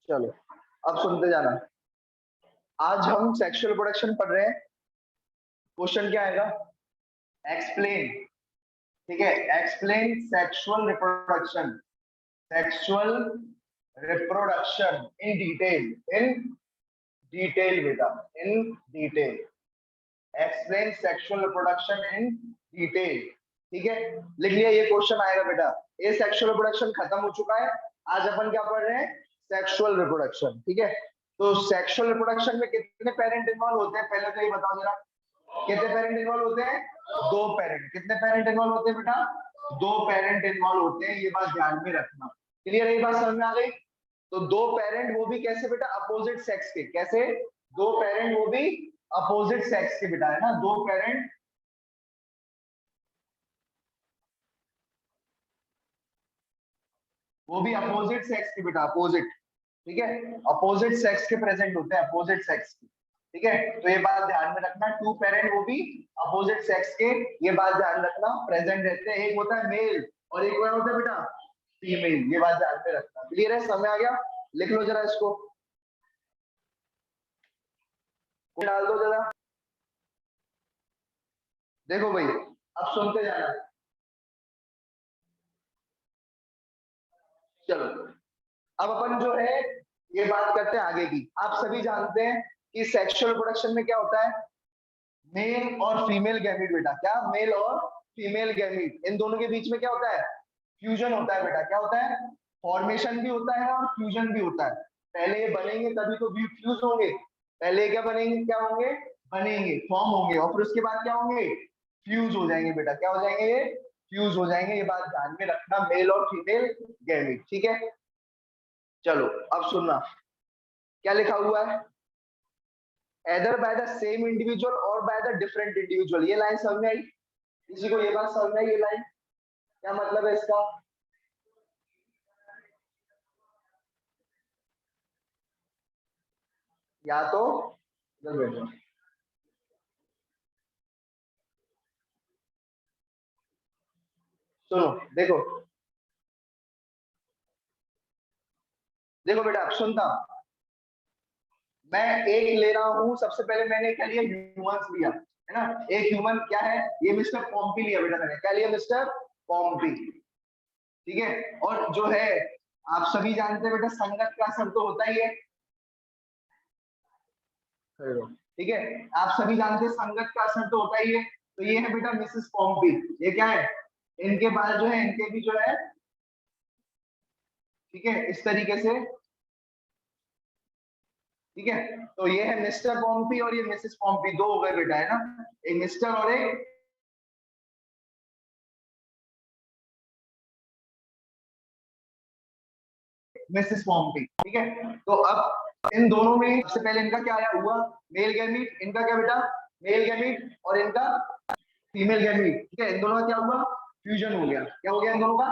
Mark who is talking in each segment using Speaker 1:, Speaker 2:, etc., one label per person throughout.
Speaker 1: चलो अब सुनते जाना। आज हम सेक्सुअल रिप्रोडक्शन पढ़ रहे हैं। क्वेश्चन क्या आएगा? एक्सप्लेन। ठीक है, explain sexual reproduction. Sexual reproduction in detail. In detail बेटा, in detail. Explain sexual reproduction in detail. ठीक है, लिख लिया, ये क्वेश्चन आएगा बेटा। ये सेक्सुअल रिप्रोडक्शन खत्म हो चुका है। आज अपन क्या पढ़ रहे हैं? Sexual reproduction. ठीक है, तो सेक्सुअल रिप्रोडक्शन में कितने पेरेंट इन्वॉल्व होते हैं पहले तो ये बताओ जरा। कितने पेरेंट इन्वॉल्व होते हैं? दो पेरेंट। कितने पेरेंट इन्वॉल्व होते हैं बेटा? दो पेरेंट इन्वॉल्व होते हैं, ये बात ध्यान में रखना। क्लियर, ये बात समझ में आ गई? तो दो पेरेंट, वो भी कैसे बेटा? अपोजिट सेक्स के। कैसे? दो पेरेंट वो भी अपोजिट सेक्स के बेटा, है ना? दो पेरेंट वो भी अपोजिट सेक्स के बेटा, अपोजिट। ठीक है, अपोजिट सेक्स के प्रेजेंट होते हैं, अपोजिट सेक्स के। ठीक है, तो ये बात ध्यान में रखना, टू पेरेंट वो भी अपोजिट सेक्स के, ये बात ध्यान रखना, प्रेजेंट रहते हैं। एक होता है मेल और एक क्या होता है बेटा? फीमेल। ये बात ध्यान में रखना। क्लियर है? समय आ गया? लिख लो जरा इसको, डाल दो जरा। देखो भाई, अब सुनते जाना। चलो अब अपन जो है ये बात करते हैं आगे की। आप सभी जानते हैं कि सेक्सुअल रिप्रोडक्शन में क्या होता है? मेल और फीमेल गैमीट बेटा। क्या? मेल और फीमेल गैमीट, इन दोनों के बीच में क्या होता है? फ्यूजन होता है बेटा। क्या होता है? फॉर्मेशन भी होता है और फ्यूजन भी होता है। पहले ये बनेंगे तभी तो फ्यूज होंगे। पहले क्या बनेंगे? क्या होंगे? बनेंगे, फॉर्म होंगे, और फिर उसके बाद क्या होंगे? फ्यूज हो जाएंगे बेटा। क्या हो जाएंगे? ये फ्यूज हो जाएंगे। ये बात ध्यान में रखना, मेल और फीमेल गैमीट। ठीक है, चलो अब सुनना क्या लिखा हुआ है। either by the same individual or by the different individual। ये लाइन समझ में आई? किसी को ये बात समझ में आई? ये लाइन क्या मतलब है इसका? या तो इधर बैठो, सुनो। देखो देखो बेटा, अब सुनता। मैं एक ले रहा हूं, सबसे पहले मैंने क्या लिया? ह्यूमंस लिया, है ना? एक ह्यूमन क्या है? ये मिस्टर पॉम्पी लिया बेटा मैंने। क्या लिया? Mister Pompy. ठीक है, और जो है आप सभी जानते हैं बेटा, संगत का असर तो होता ही है। ठीक है, आप सभी जानते हैं संगत का असर तो होता ही है। तो ये है बेटा मिसेस पॉम्पी। ये क्या है? इनके बाल जो है, इनके भी जो है, ठीक है, इस तरीके से। ठीक है, तो ये है मिस्टर पॉम्पी और ये मिसेस पॉम्पी, दो हो गए बेटा, है ना? एक मिस्टर और एक मिसेस पॉम्पी। ठीक है, तो अब इन दोनों में सबसे पहले इनका क्या आया हुआ? Male gamete. इनका क्या बेटा? मेल गैमीट, और इनका फीमेल गैमीट। ठीक है, इन दोनों का क्या हुआ? फ्यूजन हो गया। क्या हो गया इन दोनों का?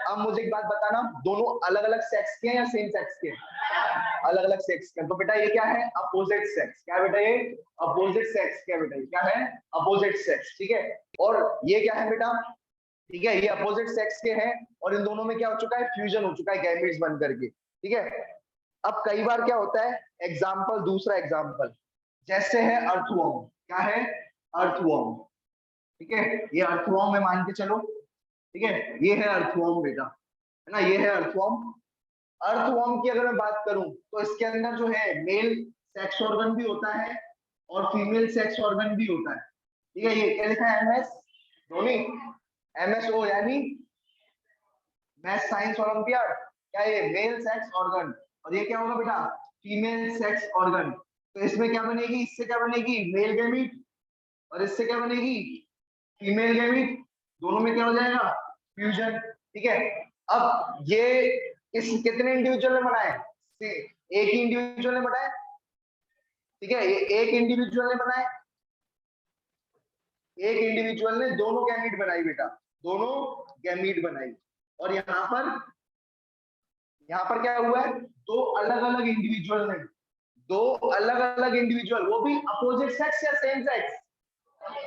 Speaker 1: अब मुझे एक बात बताना, दोनों अलग अलग सेक्स के हैं या सेम सेक्स के हैं? अलग अलग सेक्स के। तो बेटा ये क्या है? Opposite sex. क्या बेटा? ये अपोजिट सेक्स। क्या बेटा? ये क्या है? Opposite sex. ठीक है, और ये क्या है बेटा? ठीक है, ये अपोजिट सेक्स के हैं, और इन दोनों में क्या हो चुका है? फ्यूजन हो चुका है, गैमीट्स बन करके। ठीक है, अब कई बार क्या होता है? एग्जाम्पल, दूसरा एग्जाम्पल, जैसे है अर्थवॉर्म। क्या है? अर्थवॉर्म। ठीक है, ये अर्थवॉर्म है मान के चलो। ठीक है, ये है अर्थवॉर्म बेटा, है ना? ये है अर्थवॉर्म। अर्थवॉर्म की अगर मैं बात करूं तो इसके अंदर जो है मेल सेक्स ऑर्गन भी होता है और फीमेल सेक्स ऑर्गन भी होता है। ठीक है, ये क्या लिखा है? एमएस धोनी, एमएसओ, यानी मैथ साइंस ओलंपियाड। क्या ये? Male sex organ. और ये क्या होगा बेटा? Female sex organ. तो इसमें क्या बनेगी? इससे क्या बनेगी? मेल गैमीट, और इससे क्या बनेगी? Female gamete. दोनों में क्या हो जाएगा? फ्यूजन। ठीक है, अब ये इस कितने इंडिविजुअल ने बनाए? एक ही इंडिविजुअल ने बनाए। ठीक है, ये एक इंडिविजुअल ने बनाए। एक इंडिविजुअल ने दोनों गैमीट बनाई बेटा, दोनों गैमीट बनाई। और यहाँ पर क्या हुआ है? दो अलग अलग इंडिविजुअल ने, दो अलग अलग इंडिविजुअल, वो भी अपोजिट सेक्स या सेम सेक्स?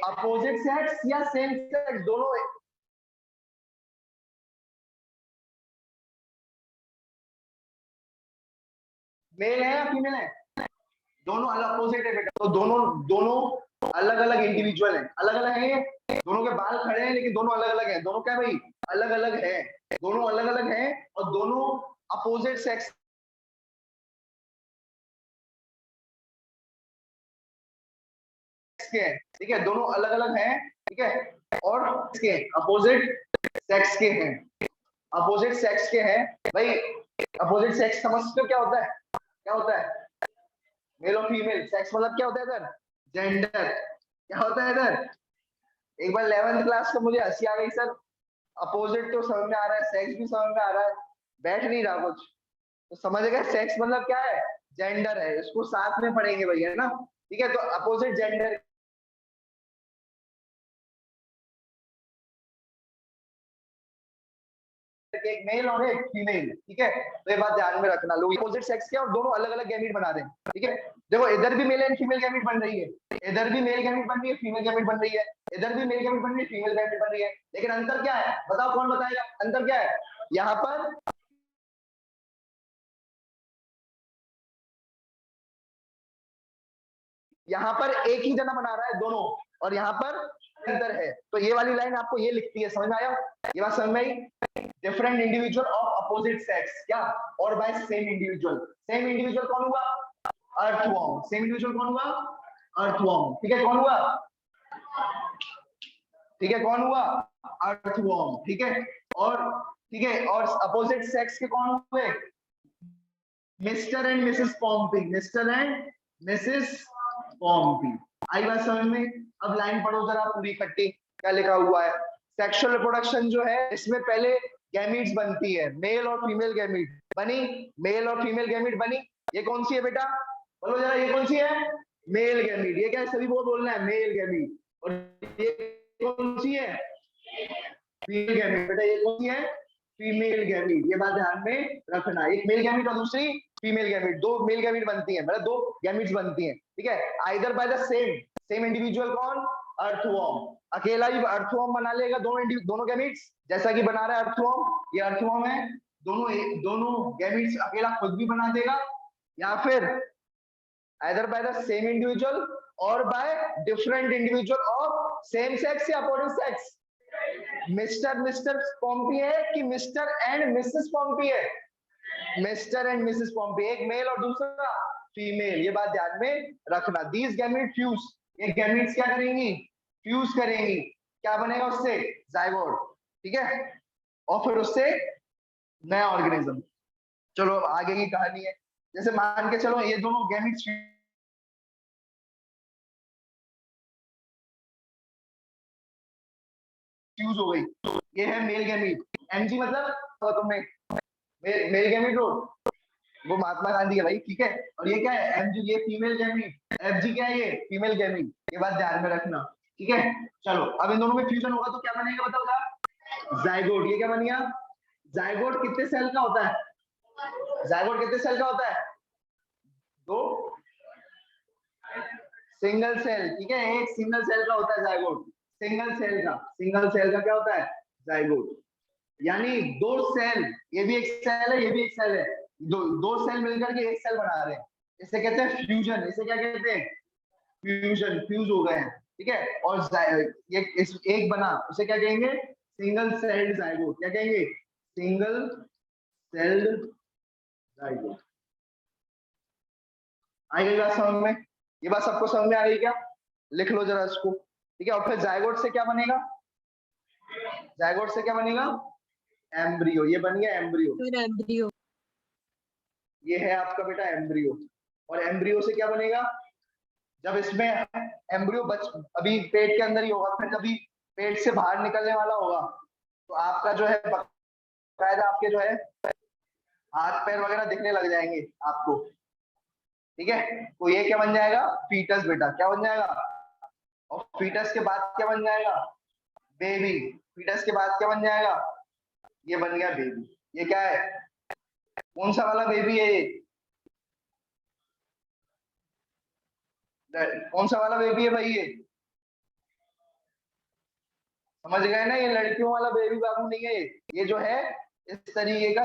Speaker 1: अपोजिट सेक्स या सेम सेक्स, दोनों मेल है या फीमेल है? दोनों अलग अपोजिट है बेटा, तो दोनों दोनों अलग अलग इंडिविजुअल हैं, अलग अलग हैं ये, दोनों के बाल खड़े हैं लेकिन दोनों अलग अलग हैं, दोनों क्या भाई अलग अलग है, दोनों अलग अलग हैं और दोनों अपोजिट सेक्स के हैं, ठीक है, दोनों अलग अलग हैं, ठीक है, और इसके अपोजिट सेक्स के हैं, अपोजिट सेक्स के हैं भाई। अपोजिट सेक्स समझते हो क्या होता है? क्या होता है? मेल और फीमेल सेक्स मतलब क्या होता है इधर? जेंडर। क्या होता है इधर? एक बार 11th क्लास का मुझे हंसी आ गई सर, अपोजिट तो समझ में आ रहा है, सेक्स भी समझ में आ रहा है, बैठ नहीं रहा कुछ, तो समझ गए सेक्स मतलब क्या है? जेंडर है, इसको साथ में पढ़ेंगे भैया, है ना? ठीक है, तो अपोजिट जेंडर एक मेल और एक फीमेल, ठीक है, तो ये बात ध्यान में रखना, लोग अपोजिट सेक्स के और दोनों अलग अलग गैमीट बना रहे हैं, ठीक है। देखो इधर भी मेल एंड फीमेल गैमीट बन रही है, इधर भी मेल गैमीट बन रही है, फीमेल गैमीट बन रही है, इधर भी मेल गैमीट बन रही है, फीमेल गैमीट बन रही है, लेकिन अंतर क्या है बताओ, कौन बताएगा अंतर क्या है? यहाँ पर एक ही जना बना रहा है दोनों, और यहाँ पर अंतर है, तो ये वाली लाइन आपको ये लिखती है, समझ में आया? ये बात समझ में आई? Different individual of opposite sex, क्या और by same individual, same individual कौन हुआ? अर्थवॉर्म, सेम इंडिविजुअल कौन हुआ? अर्थवॉर्म, ठीक है, कौन हुआ? ठीक है, कौन हुआ? अर्थवॉर्म, ठीक है, और ठीक है, और अपोजिट सेक्स के कौन हुए? Mr and Mrs Pompy, Mr and Mrs Pompy. आई बात समझ में? अब लाइन पढ़ो जरा पूरी इकट्ठी, क्या लिखा हुआ है? सेक्सुअल रिप्रोडक्शन जो है इसमें पहले गैमीट्स बनती है, मेल और फीमेल गैमीट बनी, मेल और फीमेल गैमीट बनी, ये कौन सी है बेटा? बोलो जरा, ये कौन सी है? मेल गैमीट, ये क्या है सभी को बोलना है, मेल गैमीट, और ये कौन सी है? फीमेल गैमीट, बेटा ये कौन सी है? फीमेल गैमीट, ये बात ध्यान में रखना, एक मेल गैमीट और दूसरी फीमेल गैमीट, दो मेल गैमीट बनती है, मतलब दो गैमीट्स बनती हैं, ठीक है, either by the same same individual, कौन? अर्थवॉर्म, अकेला ही अर्थवॉर्म बना लेगा दोनों गैमीट्स, जैसा कि बना रहा है अर्थवॉर्म, ये अर्थवॉर्म है, दोनों दोनों गैमीट्स अकेला खुद भी बना देगा, या फिर either by the same individual और by different individual of same sex या opposite sex. Mr Mr Pompy है कि मिस्टर एंड मिसेस पॉम्पी है? मिस्टर एंड मिसेस पॉम्पी, एक मेल और दूसरा फीमेल, ये बात ध्यान में रखना। दीज गैमीट फ्यूज, ये गैमीट्स क्या करेंगी? फ्यूज करेंगी, क्या बनेगा उससे? जाइगोट, ठीक है, और फिर उससे नया ऑर्गेनिज्म। चलो आगे की कहानी है, जैसे मान के चलो ये दोनों गैमीट्स फ्यूज हो गई, ये है मेल गैमीट, एमजी मतलब तो तुम्हें मेल गैमीट वो महात्मा गांधी है भाई, ठीक है, और ये क्या है? एमजी, ये फीमेल गैमीट, एफजी क्या है? ये फीमेल गैमीट, ये बात ध्यान में रखना, ठीक है। चलो अब इन दोनों में फ्यूजन होगा तो क्या बनेगा बताओ जरा? जाइगोट, ये क्या बन गया? जाइगोट कितने सेल का होता है? जाइगोट कितने सेल का होता है? दो सिंगल सेल, ठीक है, एक सिंगल सेल का होता है जाइगोट, सिंगल सेल का, सिंगल सेल का क्या होता है? जाइगोट, यानी दो सेल, ये भी एक सेल है, ये भी एक सेल है, दो सेल मिलकर के एक सेल बना रहे हैं, इसे कहते हैं फ्यूजन, इसे क्या कहते हैं? फ्यूजन, फ्यूज हो गए हैं, ठीक है, और ये एक बना, उसे क्या कहेंगे? सिंगल सेल्ड जाइगोट, क्या कहेंगे? Single celled zygote. आई गई बात समझ में? ये बात सबको समझ में आ गई क्या? लिख लो जरा इसको, ठीक है, और फिर जाइगोट से क्या बनेगा? जाइगोट से क्या बनेगा? एम्ब्रियो, ये बन गया एम्ब्रियो,
Speaker 2: एम्ब्रियो,
Speaker 1: ये है आपका बेटा एम्ब्रियो, और एम्ब्रियो से क्या बनेगा? जब इसमें एम्ब्रियो बच अभी पेट के अंदर ही होगा, फिर कभी पेट से बाहर निकलने वाला होगा, तो आपका जो है बकायदा आपके जो है हाथ पैर वगैरह दिखने लग जाएंगे आपको, ठीक है, तो ये क्या बन जाएगा? फीटस बेटा, क्या बन जाएगा? और फीटस के बाद क्या बन जाएगा? बेबी, फीटस के बाद क्या बन जाएगा? ये बन गया बेबी, ये क्या है? कौन सा वाला बेबी है ये? कौन सा वाला बेबी है भाई ये? समझ गए ना, ये लड़कियों वाला बेबी बाबू नहीं है, ये जो है इस तरीके का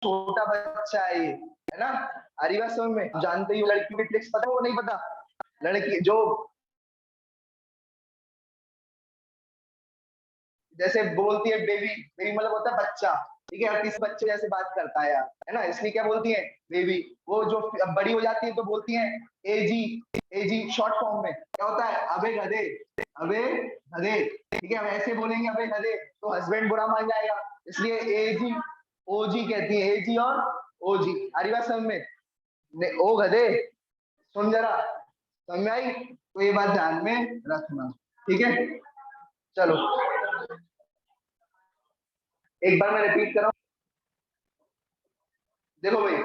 Speaker 1: छोटा बच्चा है ये, है ना। आ रही बात समझ में। जानते ही हो लड़कियों की ट्रिक्स, पता वो नहीं पता, लड़की जो जैसे बोलती है बेबी, बेबी मतलब होता है बच्चा, ठीक है, किसी बच्चे जैसे बात करता है यार, है ना, इसलिए क्या बोलती है बेबी। वो जो अब बड़ी हो जाती है तो बोलती है एजी, एजी शॉर्ट फॉर्म में क्या होता है, अबे गधे, अबे गधे, ठीक है। अब ऐसे बोलेंगे अबे गधे तो हस्बैंड बुरा मान जाएगा, इसलिए एजी ओजी कहती है, एजी और ओजी। अरे बात समझ में, ओ गधे, सुन जरा, समझ में आई, तो ये बात ध्यान में रखना, ठीक है। चलो एक बार मैं रिपीट कर रहा हूँ, देखो भाई,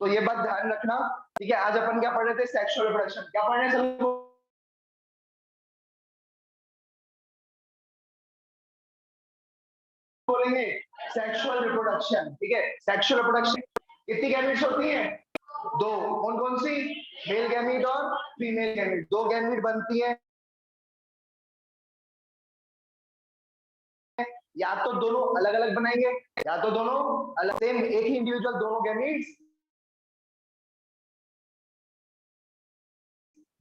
Speaker 1: तो ये बात ध्यान रखना, ठीक है। आज अपन क्या पढ़ रहे थे, सेक्सुअल रिप्रोडक्शन, क्या पढ़ रहे हैं सब बोलेंगे, सेक्सुअल रिप्रोडक्शन, ठीक है। सेक्सुअल रिप्रोडक्शन कितनी गैमेट्स होती हैं, दो, कौन कौन सी, मेल गैमीट और फीमेल गैमीट, दो गैमीट बनती है, या तो दोनों अलग अलग बनाएंगे, या तो दोनों अलग, सेम एक ही इंडिविजुअल दोनों गैमीट्स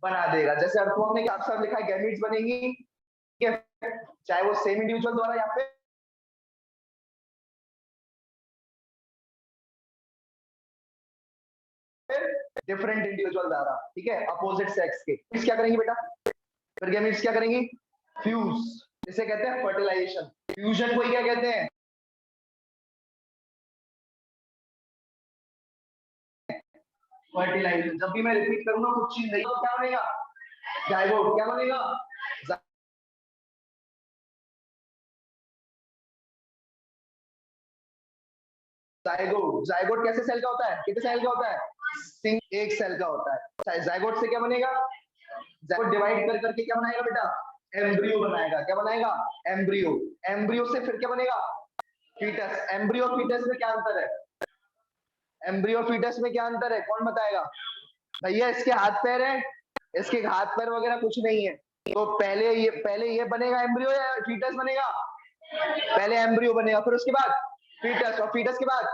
Speaker 1: बना देगा। जैसे अर्थवर्म ने साफ साफ लिखा है गैमीट्स बनेंगी, ठीक है, चाहे वो सेम इंडिविजुअल द्वारा या फिर डिफरेंट इंडिविजुअल द्वारा, ठीक है, अपोजिट सेक्स के। क्या करेंगी बेटा, फिर गैमीट्स क्या करेंगी, फ्यूज, इसे कहते हैं फर्टिलाइजेशन। फ्यूजन को ही क्या कहते हैं, फर्टिलाइजेशन। जब भी मैं रिपीट करूंगा कुछ चीज नहीं, तो क्या बनेगा, जाइगोट, क्या बनेगा, जाइगोट। जाइगोट कैसे सेल का होता है, कितने सेल का होता है, एक सेल का होता है। जाइगोट से क्या बनेगा, जाइगोट डिवाइड कर करके क्या बनाएगा बेटा, एम्ब्रियो बनाएगा, क्या बनाएगा, एम्ब्रियो। एम्ब्रियो से फिर क्या बनेगा, फीटस। एम्ब्रियो और फीटस में क्या अंतर है, एम्ब्रियो और फीटस में क्या अंतर है, कौन बताएगा, भैया इसके हाथ पैर है, इसके हाथ पैर वगैरह कुछ नहीं है, तो पहले ये बनेगा एम्ब्रियो या फीटस बनेगा, पहले एम्ब्रियो बनेगा, फिर उसके बाद फीटस, और फीटस के बाद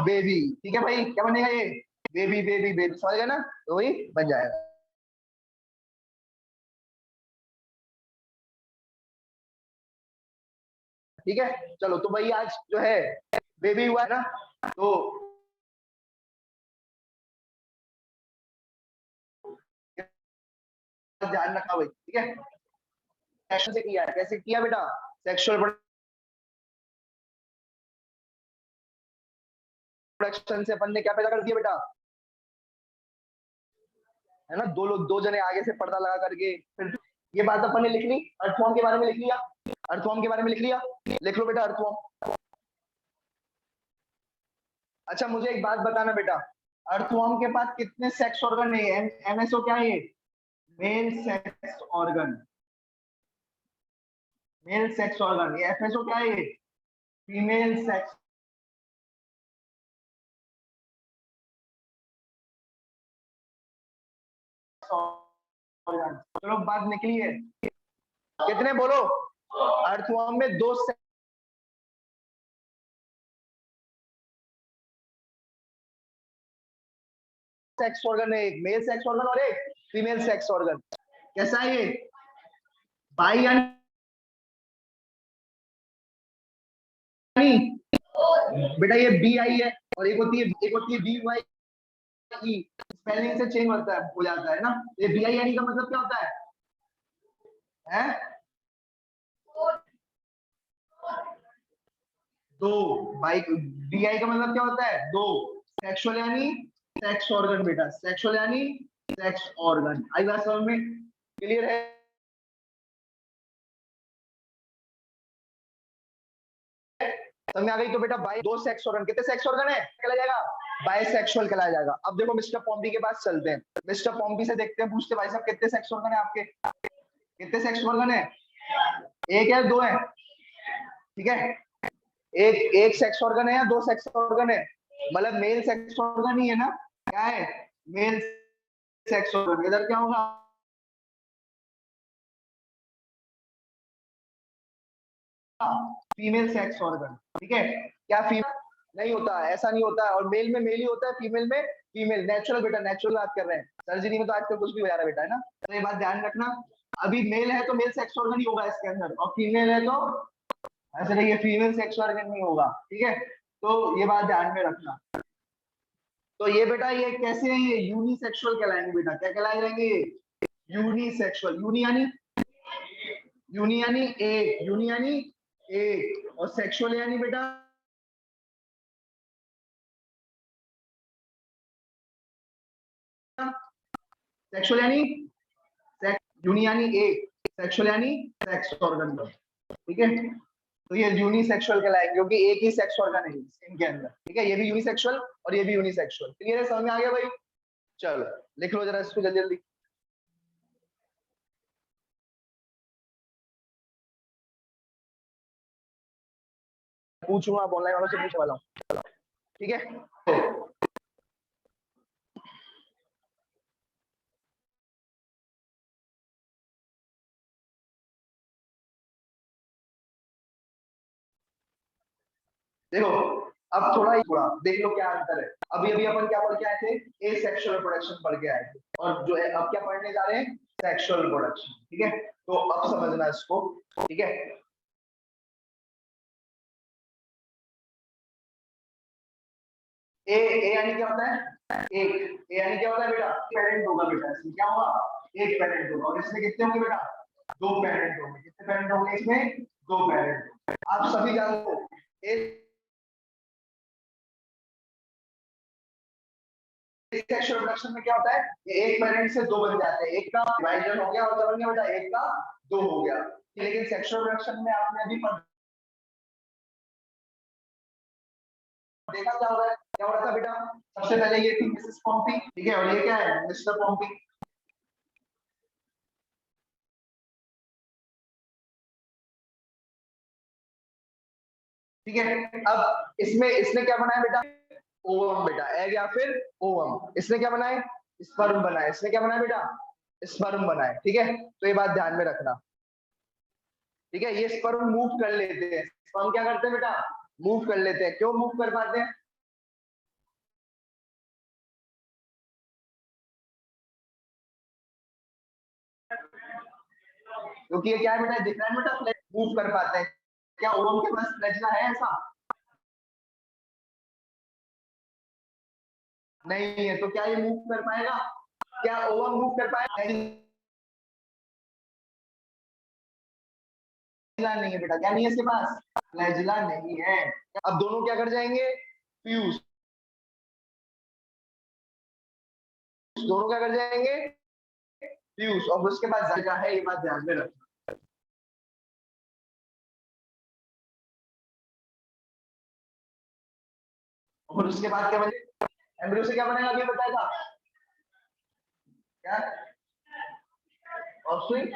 Speaker 1: बेबी, ठीक है भाई, क्या बनेगा ये, बेबी, बेबी, बेबी, समझ गए ना, तो वही बन जाएगा। ठीक है, चलो तो भाई आज जो है बेबी हुआ है ना, तो ध्यान रखा भाई, ठीक है। कैसे किया है, कैसे किया बेटा, सेक्सुअल प्रोडक्शन से अपन ने क्या पैदा कर दिया बेटा, है ना, दो लोग, दो जने आगे से पर्दा लगा करके, फिर ये बात अपन ने लिख ली, अर्थवॉर्म के बारे में लिख लिया, अर्थवॉर्म के बारे में लिख लिया, लिख लो बेटा अर्थवॉर्म। अच्छा मुझे एक बात बताना बेटा, अर्थवॉर्म के पास कितने सेक्स ऑर्गन है, एमएसओ क्या है ये, male sex organ, male sex organ. ये एफएसओ क्या है ये, फीमेल सेक्स ऑर्गन। चलो बात निकली है, कितने बोलो, अर्थवॉर्म में दो सेक्स ऑर्गन है, एक मेल सेक्स ऑर्गन और एक फीमेल सेक्स ऑर्गन। कैसा है ये, बाई यानी बेटा ये बी आई है, और एक होती है बी वाई ई, स्पेलिंग से चेंज होता है, हो जाता है ना। ये बी आई यानी का मतलब क्या होता है, हैं, दो, बाई, बी आई का मतलब क्या होता है, दो, सेक्सुअल यानी सेक्स ऑर्गन बेटा, सेक्सुअल यानी सेक्स ऑर्गन। आई बात समझ में, क्लियर है, समझ आ गई। तो बेटा बाई दो सेक्स ऑर्गन, कितने सेक्स ऑर्गन है, कहला जाएगा बायसेक्सुअल कहलाया जाएगा। अब देखो मिस्टर पॉम्पी के पास चलते हैं, मिस्टर पॉम्पी से देखते हैं, पूछते भाई साहब कितने सेक्स ऑर्गन है आपके, कितने सेक्स ऑर्गन है, एक है दो है, ठीक है, एक एक सेक्स ऑर्गन है या दो सेक्स ऑर्गन है, मतलब मेल सेक्स ऑर्गन ही है ना, क्या है, मेल सेक्स ऑर्गन। इधर क्या होगा, फीमेल सेक्स ऑर्गन, ठीक है, क्या फीमेल, नहीं होता, ऐसा नहीं होता। और मेल में मेल ही होता है, फीमेल में फीमेल। नेचुरल बेटा, नेचुरल बात कर रहे हैं, सर्जरी में तो आजकल कुछ भी हो जा रहा है बेटा, है ना। तो ये बात ध्यान रखना, अभी मेल है तो मेल सेक्स ऑर्गन ही होगा इसके अंदर, और फीमेल है तो ऐसे नहीं, फीमेल सेक्स ऑर्गन नहीं होगा, ठीक है। तो ये बात ध्यान में रखना। तो ये बेटा ये कैसे हैं, ये यूनिसेक्सुअल कहलाएंगे बेटा, क्या कहलाए जाएंगे ये, यूनिसेक्सुअल। यूनि यानी एक, यूनि यानी एक, और सेक्सुअल यानी बेटा सेक्सुअल यानी यूनि यानी एक, सेक्सुअल यानी सेक्स ऑर्गन, ठीक है। तो ये यूनिसेक्सुअल कहलाएंगे क्योंकि एक ही सेक्स ऑर्गन है इनके अंदर, ठीक है। ये भी यूनिसेक्सुअल और ये भी यूनिसेक्सुअल। क्लियर है, समझ में आ गया भाई। चलो लिख लो जरा इसको जल्दी जल्दी। पूछूंगा, आप ऑनलाइन वालों से पूछने वाला हूँ, ठीक है। देखो अब थोड़ा देख लो क्या अंतर है। अभी अभी अपन क्या पढ़ के आए थे, ए सेक्सुअल रिप्रोडक्शन पढ़ के आए थे, और जो है अब क्या पढ़ने जा रहे हैं, सेक्सुअल रिप्रोडक्शन, ठीक है। तो अब समझना इसको, ठीक है। ए यानी क्या होता है, एक। ए यानी क्या होता है बेटा, पेरेंट होगा बेटा, इसमें क्या होगा, एक पेरेंट होगा। और इसमें कितने होंगे बेटा, दो पेरेंट होंगे। कितने पेरेंट होंगे इसमें, दो पेरेंट। आप सभी जानते हो सेक्सुअल रिप्रोडक्शन में क्या होता है, ये एक पेरेंट से दो बन जाते हैं, एक का डिवाइजन हो गया और क्या बन गया बेटा, एक का दो हो गया। लेकिन सेक्सुअल रिप्रोडक्शन में आपने अभी देखा क्या हो रहा है, क्या हो रहा था बेटा, सबसे पहले ये थी मिसेस पॉम्पी, ठीक है, और ये क्या है, मिस्टर पॉम्पी, ठीक है। अब इसमें इसने क्या बनाया बेटा, ओवम बेटा, एग या फिर ओवम। इसने क्या बनाए, स्पर्म बनाए। इसने क्या बनाया बेटा, स्पर्म बनाए, ठीक है। तो ये बात ध्यान में रखना, ठीक है। ये स्पर्म मूव कर लेते हैं, स्पर्म क्या करते हैं बेटा, मूव कर लेते हैं। क्यों मूव कर पाते हैं, क्योंकि ये क्या है बेटा, दिख रहा है बेटा, मूव कर पाते हैं। क्या ओवम के पास फ्लैजिला है ऐसा, नहीं है। तो क्या ये मूव कर पाएगा, क्या ओवम मूव कर पाएगा, फ्लैजिला नहीं है बेटा। क्या नहीं है इसके पास, फ्लैजिला नहीं है। अब दोनों क्या कर जाएंगे, फ्यूज, दोनों क्या कर जाएंगे, फ्यूज। और उसके बाद जगह है, ये बात ध्यान में रखना। और उसके बाद क्या बनेगा, एम्ब्रियो से क्या बनेगा, अभी बताएगा क्या, ऑफस्प्रिंग।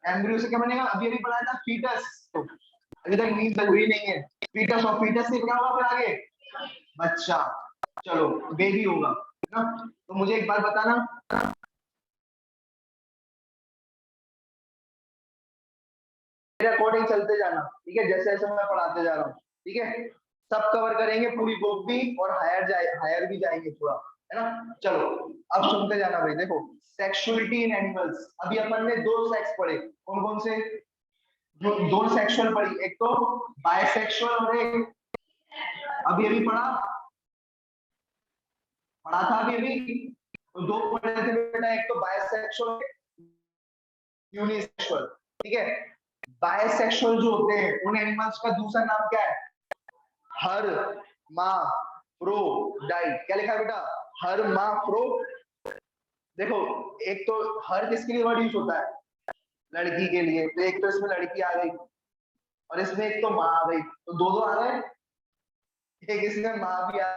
Speaker 1: एम्ब्रियो से क्या बनेगा, अभी अभी पढ़ा था फीटस, अभी तक नींद हुई नहीं है। फीटस, और फीटस से क्या होगा फिर आगे, बच्चा, चलो बेबी होगा, है ना। तो मुझे एक बात बताना, मेरे अकॉर्डिंग चलते जाना, ठीक है, जैसे जैसे मैं पढ़ाते जा रहा हूँ, ठीक है। सब कवर करेंगे, पूरी बुक भी, और हायर भी जाएंगे पूरा, है ना। चलो अब सुनते जाना भाई। देखो सेक्सुअलिटी इन एनिमल्स, अभी अपन ने दो सेक्स पढ़े, कौन कौन से, जो दो सेक्सुअल पढ़ी, एक तो बायसेक्सुअल और एक अभी अभी पढ़ा था अभी अभी। तो दो पढ़े थे बेटा, एक तो बायसेक्सुअल, यूनिसेक्सुअल, ठीक है। बायसेक्सुअल जो होते हैं उन एनिमल्स का दूसरा नाम क्या है, हर मा प्रो डाइट। क्या लिखा है बेटा, हर मा प्रो। देखो एक तो हर किसके लिए वर्ड यूज होता है, लड़की के लिए, तो एक तो इसमें लड़की आ गई, और इसमें एक तो माँ आ गई, तो दो दो आ गए। एक इसमें माँ भी आ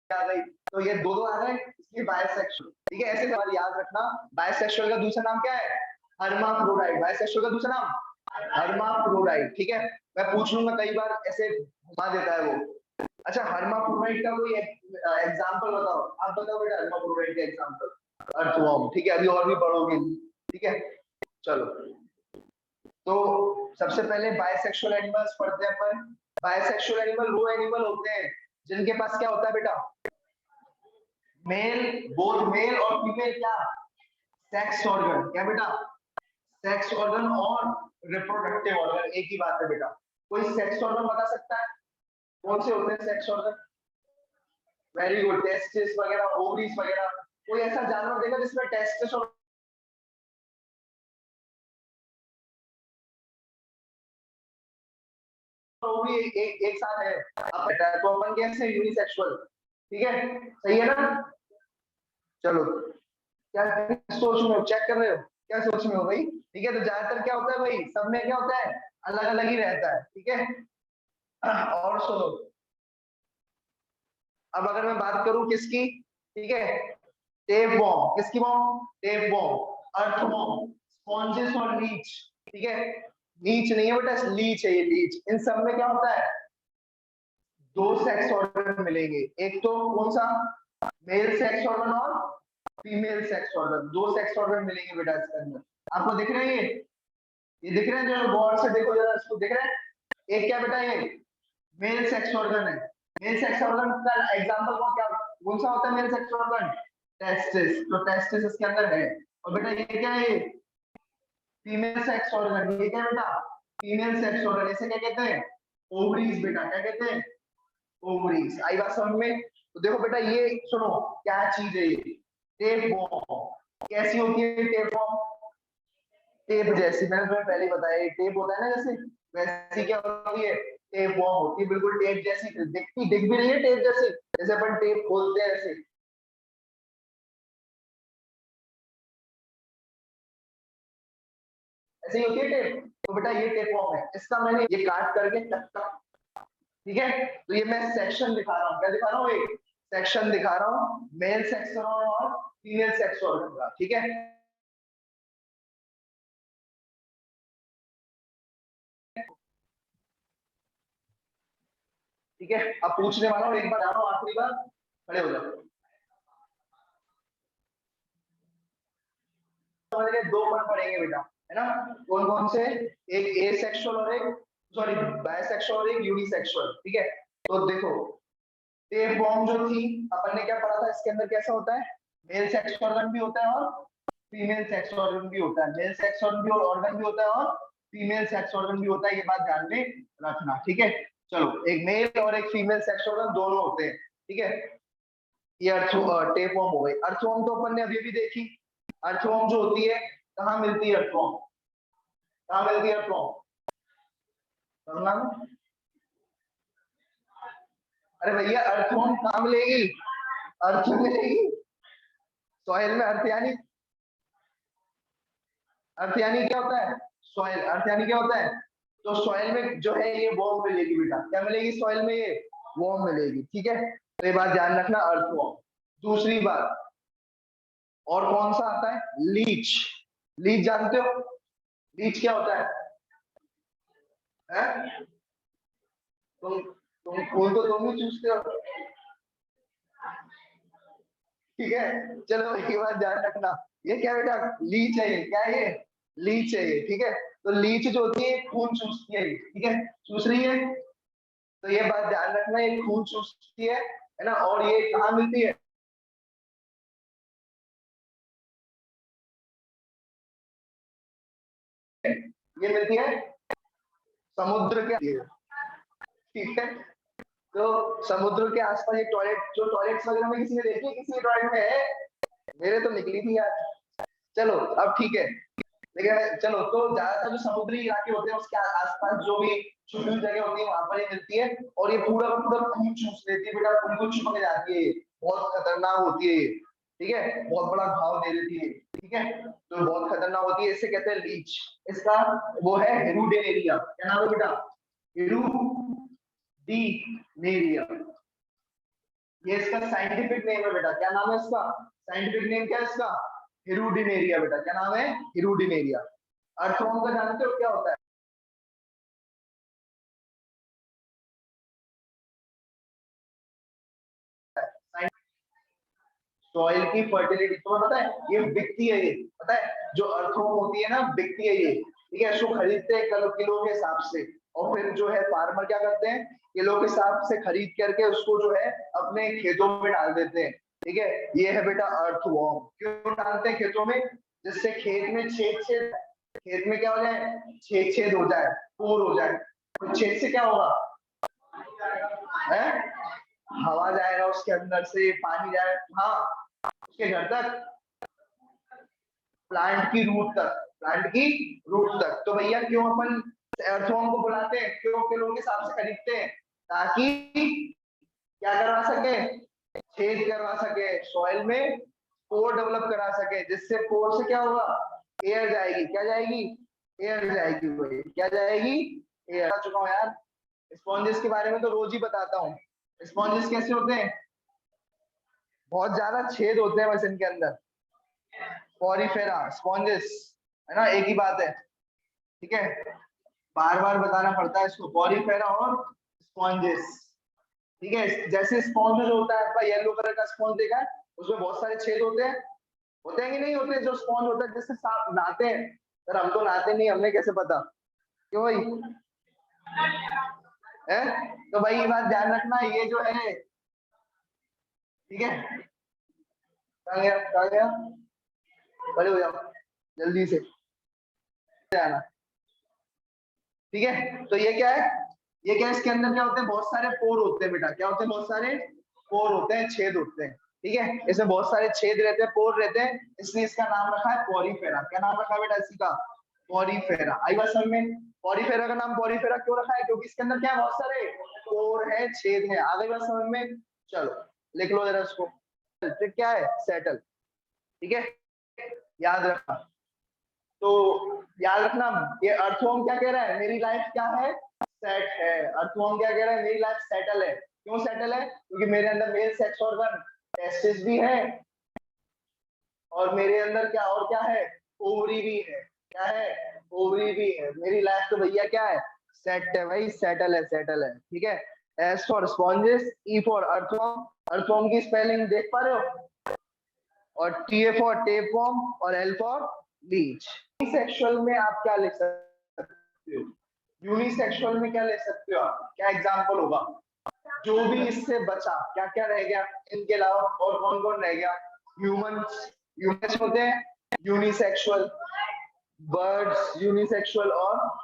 Speaker 1: गई, तो ये दो दो आ गए, इसलिए बायसेक्सुअल, ठीक है। ऐसे सवाल याद रखना। बायसेक्सुअल का दूसरा नाम क्या है, हर्माफ्रोडाइट। बायसेक्सुअल का दूसरा नाम हर्माफ्रोडाइट, ठीक है। मैं पूछ लूंगा, कई बार ऐसे घुमा देता है वो, अच्छा हर्माफ्रोडाइट का कोई एग्जांपल बताओ, आप बताओ बेटा हर्माफ्रोडाइट का एग्जांपल। अर्थवर्म, ठीक है, अभी और भी पढ़ोगे, ठीक है। चलो तो सबसे पहले बायसेक्सुअल एनिमल्स पढ़ते हैं अपन। बायसेक्सुअल एनिमल वो एनिमल होते हैं जिनके पास क्या होता है बेटा, मेल, बोथ मेल और फीमेल क्या, सेक्स ऑर्गन, क्या बेटा, सेक्स ऑर्गन और रिप्रोडक्टिव ऑर्गन, एक ही बात है बेटा। कोई सेक्स ऑर्गन बता सकता है, कौन से होते हैं sex organ? Very good, testis वगैरह, ओवरीज वगैरह। कोई ऐसा जानवर देखा जिसमें टेस्टिस और ओवरी एक साथ है? अब बेटा तो अपन कैसे यूनिसेक्सुअल, ठीक है, सही है ना। चलो क्या सोच में हो, चेक कर रहे हो क्या सोच में हो भाई, ठीक है। तो ज्यादातर क्या होता है भाई, सब में क्या होता है, अलग अलग ही रहता है, ठीक है। और सुनो, अब अगर मैं बात करूं किसकी, ठीक है, टेप वॉर्म, किसकी वॉर्म, टेप वॉर्म, अर्थ वॉर्म, स्पॉन्जेस और लीच, ठीक है। लीच नहीं है बेटा, लीच है ये, लीच। इन सब में क्या होता है, दो सेक्स ऑर्गन मिलेंगे, एक तो कौन सा, मेल सेक्स ऑर्गन और फीमेल सेक्स ऑर्गन, दो सेक्स ऑर्गन मिलेंगे बेटा इसके अंदर। आपको दिख रहे हैं ये दिख रहे हैं, जो गौर से देखो जरा इसको, दिख रहे हैं, एक क्या बेटा ये मेल सेक्स ऑर्गन है। मेल सेक्स ऑर्गन का एग्जांपल कौन सा होता है मेल सेक्स ऑर्गन, टेस्टिस, तो टेस्टिस इसके अंदर है। और बेटा ये क्या है, फीमेल सेक्स ऑर्गन, ये क्या है बेटा, फीमेल सेक्स ऑर्गन, इसे क्या कहते हैं, ओवरीज बेटा, क्या कहते हैं, ओवरीज। आई बात समझ में। तो देखो बेटा ये सुनो क्या चीज है ये, टेप बॉम्ब। कैसी होती है टेप बॉम्ब, टेप जैसी, मैंने तुम्हें पहले ही बताया, ये टेप होता है ना जैसे, वैसी क्या होती है, टेप बॉम्ब होती है, बिल्कुल टेप जैसी दिखती, दिख भी रही है टेप जैसी, जैसे अपन टेप खोलते हैं ऐसे, ऐसे ही होती है टेप। तो बेटा ये टेप बॉम्ब है, इसका मैंने ये काट करके टक टक, ठीक है। तो ये मैं सेक्शन दिखा रहा हूँ, क्या दिखा रहा हूँ, एक सेक्शन दिखा रहा हूँ मेल सेक्स और फीमेल सेक्स ऑर्गन का, ठीक है। ठीक है, अब पूछने वाला हूँ, एक बार आ रहा हूँ, आखिरी बार, खड़े हो जाओ। दो पढ़ पढ़ेंगे बेटा, है ना, कौन कौन से, एक ए सेक्सुअल और एक, सॉरी, बायसेक्सुअल और एक यूनिसेक्सुअल, ठीक है। तो देखो टेप बॉम्ब जो थी, अपन ने क्या पढ़ा था, इसके अंदर कैसा होता है, मेल सेक्स ऑर्गन भी होता है और फीमेल सेक्स ऑर्गन भी होता है, मेल सेक्स ऑर्गन भी होता है और फीमेल सेक्स ऑर्गन भी होता है, ये बात ध्यान में रखना, ठीक है। चलो एक मेल और एक फीमेल सेक्स ऑर्गन दोनों होते हैं, ठीक है। ये टेप वॉर्म हो गई। अर्थवॉर्म तो अपन ने अभी भी देखी, अर्थवॉर्म जो होती है, कहाँ मिलती है अर्थवॉर्म, कहाँ मिलती है अर्थवॉर्म, समझना में? अरे भैया अर्थवॉर्म कहाँ मिलेगी, अर्थ में मिलेगी, सॉइल में। अर्थ यानी क्या होता है, सॉइल, अर्थ यानी क्या होता है, तो सॉइल में जो है ये वॉर्म मिलेगी बेटा, क्या मिलेगी सॉइल में, ये वॉर्म मिलेगी, ठीक है। तो ये बात ध्यान रखना, अर्थ वॉर्म। दूसरी बात, और कौन सा आता है, लीच, लीच जानते हो, लीच क्या होता है? तुम फूल तो तुम ही चूसते हो, ठीक है। चलो ये बात ध्यान रखना, ये क्या बेटा, लीच है, ये क्या है, ये लीच है ये, ठीक है। तो लीच जो होती है खून चूसती है, ठीक है, चूस रही है। तो ये बात ध्यान रखना, ये खून चूसती है ना, और ये कहाँ मिलती है, ये मिलती है समुद्र के, ठीक है। तो समुद्र के आसपास ये टॉयलेट, जो टॉयलेट्स वगैरह में किसी ने देखी है, किसी के टॉयलेट में है, मेरे तो निकली थी यार। चलो अब ठीक है, लेकिन चलो तो ज्यादातर जो समुद्री इलाके होते हैं उसके आसपास जो भी छोटी छोटी जगह होती है वहां पर ये मिलती है, और ये पूरा का पूरा खून चूस लेती है बेटा, खून को चिपक जाती है ये, बहुत खतरनाक होती है ये, ठीक है, बहुत बड़ा घाव दे देती है, ठीक है। तो बहुत खतरनाक होती है, इसे कहते हैं लीच। इसका वो है हेरुडेनेरिया, क्या नाम है बेटा, हेरुडीनेरिया, ये इसका साइंटिफिक नेम है बेटा, क्या नाम है इसका, साइंटिफिक नेम क्या है इसका, हिरुडिनेरिया बेटा, क्या नाम है, हिरुडिनेरिया। अर्थवर्म का जानते हो क्या होता है? सॉइल की फर्टिलिटी, तुम्हें पता है ये बिकती है, ये पता है जो अर्थवॉर्म होती है ना बिकती है ये, ठीक है, इसको खरीदते हैं किलो के हिसाब से, और फिर जो है फार्मर क्या करते हैं किलो के हिसाब से खरीद करके उसको जो है अपने खेतों में डाल देते हैं, ठीक है। ये है बेटा अर्थवॉर्म। क्यों डालते हैं खेतों में? जिससे खेत में छेद खेत में क्या हो जाए, छेद हो जाए, पोर हो जाए। तो छेद से क्या होगा है, हवा जाएगा उसके अंदर से, पानी जाएगा, हाँ उसके घर तक, प्लांट की रूट तक। तो भैया क्यों अपन अर्थवॉर्म को बुलाते हैं, क्यों किलो के हिसाब से खरीदते हैं? ताकि क्या करवा सके, छेद करवा सके सॉइल में, पोर डेवलप करा सके, जिससे पोर से क्या होगा, एयर जाएगी। क्या जाएगी? एयर जाएगी। वही क्या जाएगी? एयर। बता चुका हूँ यार, स्पॉन्जेस के बारे में तो रोज ही बताता हूँ। स्पॉन्जेस कैसे होते हैं? बहुत ज्यादा छेद होते हैं बस इनके अंदर। पॉरीफेरा, स्पॉन्जेस, है ना, एक ही बात है, ठीक है, बार बार बताना पड़ता है इसको, पॉरीफेरा और स्पॉन्जेस, ठीक है। जैसे स्पॉन्ज होता है आपका येलो कलर का स्पॉन्ज देखा है, उसमें बहुत सारे छेद होते हैं कि नहीं होते? जो स्पॉन्ज होता है जिससे साफ नहाते हैं, सर हम तो नहाते नहीं, हमें कैसे पता, क्यों भाई है? तो भाई ये बात ध्यान रखना, ये जो है, ठीक है, कहाँ गया, खड़े हो जाओ जल्दी से आना, ठीक है। तो ये क्या है, ये क्या, इसके अंदर क्या होते हैं, बहुत सारे पोर होते हैं बेटा। क्या होते हैं? बहुत सारे पोर होते हैं, छेद होते हैं, ठीक है। इसमें बहुत सारे छेद रहते हैं, पोर रहते हैं, इसलिए इसका नाम रखा है पॉरीफेरा। क्या नाम रखा है बेटा इसी का? पॉरीफेरा। आई बात समझ में? पॉरीफेरा का नाम पॉरीफेरा क्यों रखा है? क्योंकि इसके अंदर क्या है, बहुत सारे पोर है, छेद है। आ गई बात समझ में? चलो लिख लो जरा इसको। फिर क्या है? सेटल, ठीक है, याद रखना। तो याद रखना, ये अर्थवॉर्म क्या कह रहा है, मेरी लाइफ क्या है, सेट है। अर्थवॉर्म क्या कह रहा है, मेरी लाइफ सेटल है। क्यों सेटल है? क्योंकि मेरे अंदर मेल सेक्स ऑर्गन टेस्टिस भी है, और मेरे अंदर क्या और क्या है, ओवरी भी है। क्या है? ओवरी भी है। मेरी लाइफ तो भैया क्या है, सेट है भाई, सेटल है, सेटल है, ठीक है। S for sponges, E for earthworm. Earthworm की स्पेलिंग देख पा रहे हो? और टी ए फॉर टेपवॉर्म, और एल फॉर लीच। यूनिसेक्सुअल में आप क्या लिख सकते हो? यूनिसेक्सुअल में क्या लिख सकते हो आप? क्या एग्जांपल होगा? जो भी इससे बचा, क्या क्या रह गया इनके अलावा, और कौन कौन रह गया? ह्यूमंस, ह्यूमंस होते हैं यूनिसेक्सुअल, बर्ड्स यूनिसेक्सुअल, और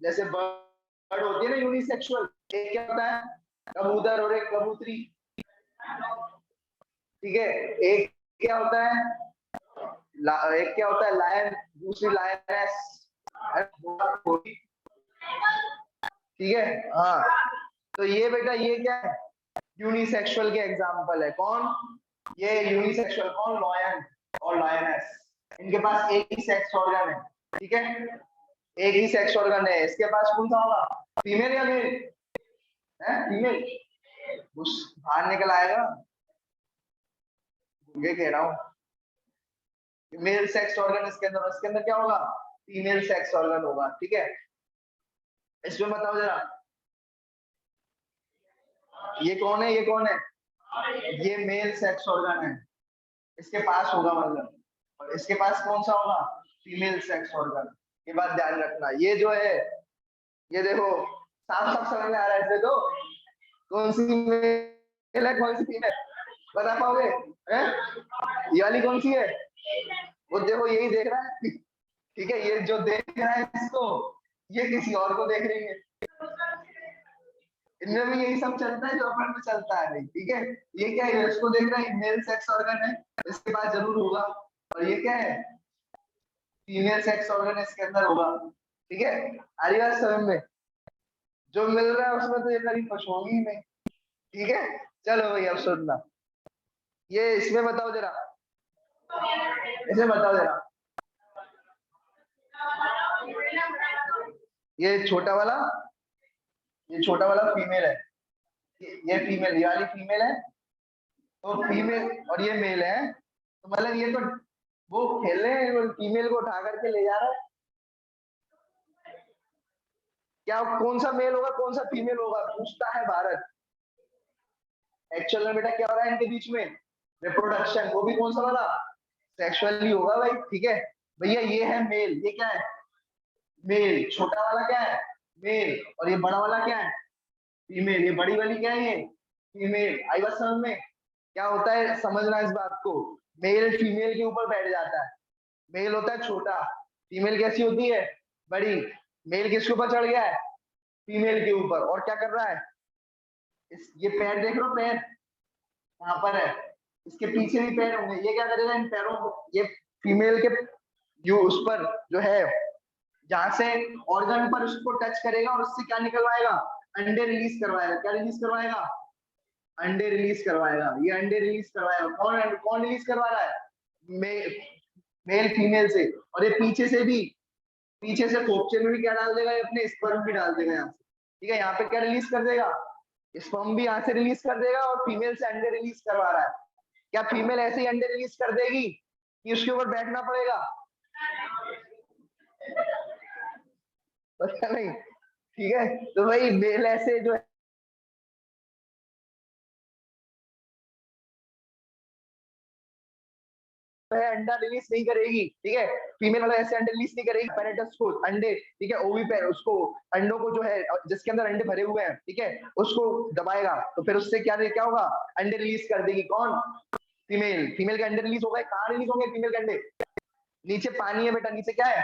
Speaker 1: जैसे बर्ड होती है ना यूनिसेक्सुअल, एक क्या होता है, कबूतर और एक कबूतरी, ठीक है। एक क्या होता है, एक क्या होता है लायन, दूसरी लायनेस, ठीक है। हाँ, तो ये बेटा ये क्या है, यूनिसेक्सुअल के एग्जांपल है। कौन? ये यूनिसेक्सुअल कौन? लॉयन और लायनेस। इनके पास एक ही सेक्स ऑर्गन है, ठीक है, एक ही सेक्स ऑर्गन है। इसके पास कौन सा होगा, फीमेल या मेल है? फीमेल, उस बाहर निकल आएगा, ये कह रहा हूँ, मेल सेक्स ऑर्गन इसके अंदर क्या होगा, फीमेल सेक्स ऑर्गन होगा, ठीक है। इसमें बताओ जरा, ये कौन है, ये कौन है? ये मेल सेक्स ऑर्गन है, इसके पास होगा मतलब, और इसके पास कौन सा होगा, फीमेल सेक्स ऑर्गन। ये बात ध्यान रखना। ये जो है, ये देखो साफ साफ समझ में आ रहा है इसमें तो, कौन सी मेल है कौन सी फीमेल, बता पाओगे? हैं? ये वाली कौन सी है? वो देखो यही देख रहा है, ठीक है, ये जो देख रहा है इसको, ये किसी और को देख रही है। इनमें भी यही सब चलता है जो अपन में चलता है नहीं, ठीक है। ये क्या है, इसको देख रहा है, मेल सेक्स ऑर्गन है, इसके पास जरूर होगा। और ये क्या है, फीमेल सेक्स ऑर्गन इसके अंदर होगा, ठीक है। आ रही बात समझ में? जो मिल रहा है उसमें तो ये करीब कुछ होगी ही नहीं, ठीक है। चलो भाई अब सुनना, ये इसमें बताओ जरा, इसमें बताओ जरा, ये छोटा वाला, ये छोटा वाला फीमेल है, ये फीमेल, ये वाली फीमेल है, तो फीमेल और ये मेल है, तो मतलब ये तो वो खेल रहे हैं, फीमेल को उठा करके ले जा रहा है। क्या कौन सा मेल होगा कौन सा फीमेल होगा, पूछता है भारत। एक्चुअल में बेटा क्या हो रहा है इनके बीच में, रिप्रोडक्शन, वो भी कौन सा वाला, सेक्सुअली होगा भाई, ठीक है भैया। ये है मेल, ये क्या है मेल, छोटा वाला क्या है मेल, और ये बड़ा वाला क्या है फीमेल, ये बड़ी वाली क्या है ये फीमेल। आई बात समझ में, क्या होता है समझना इस बात को, मेल फीमेल के ऊपर बैठ जाता है, मेल होता है छोटा, फीमेल कैसी होती है बड़ी, मेल किसके ऊपर चढ़ गया है फीमेल के ऊपर, और क्या कर रहा है ये पैर देख लो, पैर कहाँ पर है, इसके पीछे भी पैर होंगे, ये क्या करेगा इन पैरों को, ये फीमेल के यू उस पर जो है जहां से ऑर्गन पर उसको टच करेगा और उससे क्या निकलवाएगा अंडे रिलीज करवाएगा, क्या रिलीज करवाएगा अंडे रिलीज करवाएगा, ये अंडे रिलीज करवाएगा, कौन कौन रिलीज करवा रहा है मेल फीमेल से, और ये पीछे से भी, पीछे से खोपचे में भी क्या डाल देगा, ये अपने स्पर्म भी डाल देगा यहाँ से, ठीक है, यहाँ पे क्या रिलीज कर देगा स्पर्म भी यहाँ से रिलीज कर देगा, और फीमेल से अंडे रिलीज करवा रहा है। क्या फीमेल ऐसे ही अंडे रिलीज कर देगी कि उसके ऊपर बैठना पड़ेगा, पता नहीं, ठीक है। तो भाई मेल ऐसे जो है अंडा रिलीज नहीं करेगी, ठीक है, फीमेल वाला ऐसे अंडे रिलीज नहीं करेगी, पैरेटस को अंडे, ठीक है, ओवी पे उसको अंडों को जो है जिसके अंदर अंडे भरे हुए हैं, ठीक है, उसको दबाएगा, तो फिर उससे क्या होगा अंडे रिलीज कर देगी, कौन फीमेल, फीमेल के अंडे रिलीज हो गए, कहाँ रिलीज होंगे फीमेल के अंडे, नीचे पानी है बेटा, नीचे क्या है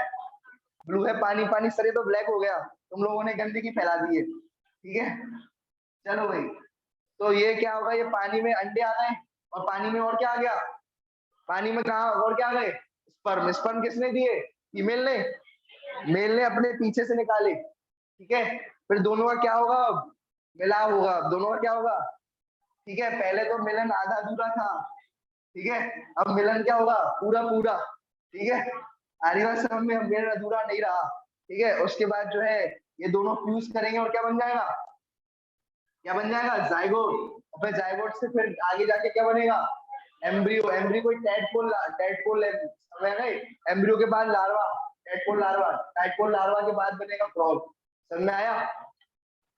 Speaker 1: ब्लू है पानी, पानी सरे तो ब्लैक हो गया, तुम लोगों ने गंदगी फैला दी है, ठीक है, चलो भाई। तो ये क्या होगा, ये पानी में अंडे आ गए, और पानी में और क्या आ गया, पानी में कहा और क्या आ गए स्पर्म, स्पर्म किसने दिए फीमेल ने, मेल ने अपने पीछे से निकाले, ठीक है, फिर दोनों का क्या होगा अब मिलाव होगा, अब दोनों का क्या होगा, ठीक है, पहले तो मिलन आधा अधूरा था, ठीक है, अब मिलन क्या होगा पूरा पूरा, ठीक है, आरी बात समझ में, अब मिलन अधूरा नहीं रहा, ठीक है, उसके बाद जो है ये दोनों फ्यूज करेंगे और क्या बन जाएगा, क्या बन जाएगा जाइगोट, और फिर जाइगोट से फिर आगे जाके क्या बनेगा एम्ब्रियो, एम्ब्रियो कोई टैडपोल, टैडपोल एम्ब्रियो के बाद larva, tadpole larva, tadpole larva के बाद बनेगा फ्रॉग, समझ में आया,